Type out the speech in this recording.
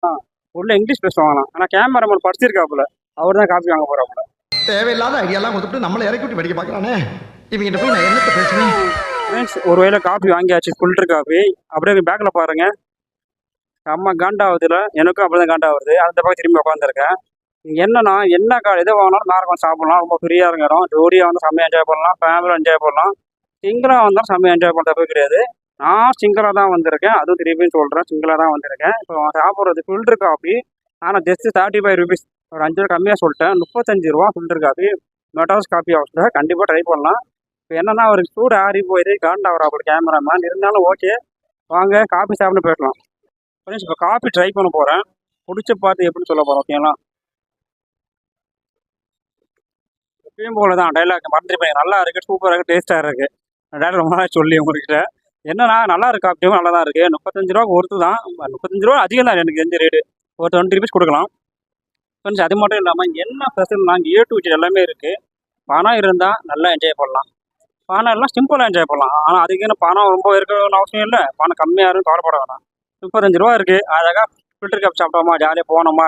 ஆ உள்ள இங்கிலீஷ் பேசுவாங்களாம். ஆனா கேமராமேன் படிச்சிருக்காப்புல. அவர் தான் காப்பி வாங்க போறாப்புல. தேவையில்லாத ஐடியாலாம் கொடுத்துட்டு நம்மளை இறக்கி விட்டு படிக்க பார்க்கறானே. இவங்கிட்ட போய் நான் என்னத்த பேசுவேன்? ஃப்ரெண்ட்ஸ் ஒரு வேளை காப்பி வாங்கியாச்சு ஃபில்டர் காப்பி. அப்படியே பேக்ல பாருங்க. செம்ம காண்டாவுதுல. எனக்கும் அப்படிதான் காண்டாவுது. அந்த பக்கம் திரும்பி உட்காந்துருக்கேன். இங்க என்னன்னா என்ன எது வாங்கினாலும் நேரம் கொஞ்சம் சாப்பிடலாம். ரொம்ப ஃப்ரீயா இருக்கிறோம். ஜோடியா வந்து செம்மையா என்ஜாய் பண்ணலாம். ஃபேமிலியா என்ஜாய் பண்ணலாம். சிங்கிளா வந்தாலும் செம்மையா என்ஜாய் பண்ணுறது கிடையாது. நான் சிங்கிளா தான் வந்திருக்கேன். அதுவும் திருப்பியும் சொல்றேன். சிங்கிளா தான் வந்திருக்கேன். இப்போ சாப்பிட்றது ஃபில்டர் காப்பி. ஆனால் ஜஸ்ட் 35 ருபீஸ். ஒரு 5 ரூபா கம்மியாக சொல்லிட்டேன். 35 ரூபா ஃபில்டர் காப்பி. மெட்ராஸ் காப்பி ஹவுஸில் கண்டிப்பாக ட்ரை பண்ணலாம். இப்போ என்னன்னா ஒரு சூடு ஆறி போயிட்டு காண்டா வராப்போ கேமராமேன் இருந்தாலும் ஓகே. வாங்க காப்பி சாப்பிட்டு போயிடலாம். ஃப்ரெண்ட்ஸ் இப்போ காப்பி ட்ரை பண்ண போகிறேன். பிடிச்ச பார்த்து எப்படின்னு சொல்ல போகிறோம் ஓகேங்களா. எப்பயும் போல தான் டைலாக் மறந்துருப்பேன். நல்லா இருக்குது, சூப்பராக இருக்குது, டேஸ்ட்டாக இருக்குது. டைலாக் ரொம்ப நாள் சொல்லி உங்கள்கிட்ட என்னன்னா நல்லா இருக்கு காப்பியும் நல்லா தான் இருக்குது. 35 ரூபா ஒருத்து தான். 35 ரூபா அதிகம் தான் எனக்கு தெரிஞ்ச ரேட்டு. ஒரு 20 ருபீஸ் கொடுக்கலாம். ஃப்ரெண்ட்ஸ் அது மட்டும் இல்லாமல் என்ன ஸ்பெஷல்னா இங்கே ஏ டு ஜெட் எல்லாமே இருக்குது. பணம் இருந்தால் நல்லா என்ஜாய் பண்ணலாம். பணம் எல்லாம் சிம்பிளாக என்ஜாய் பண்ணலாம். ஆனால் அதுக்குன்னு பணம் ரொம்ப இருக்கணும்னு அவசியம் இல்லை. பணம் கம்மியாக இருக்கும் கவலைப்பட வேணாம். 35 ரூபா இருக்குது. அழகாக ஃபில்டர் கப் சாப்பிட்டோமா ஜாலியாக போனோமா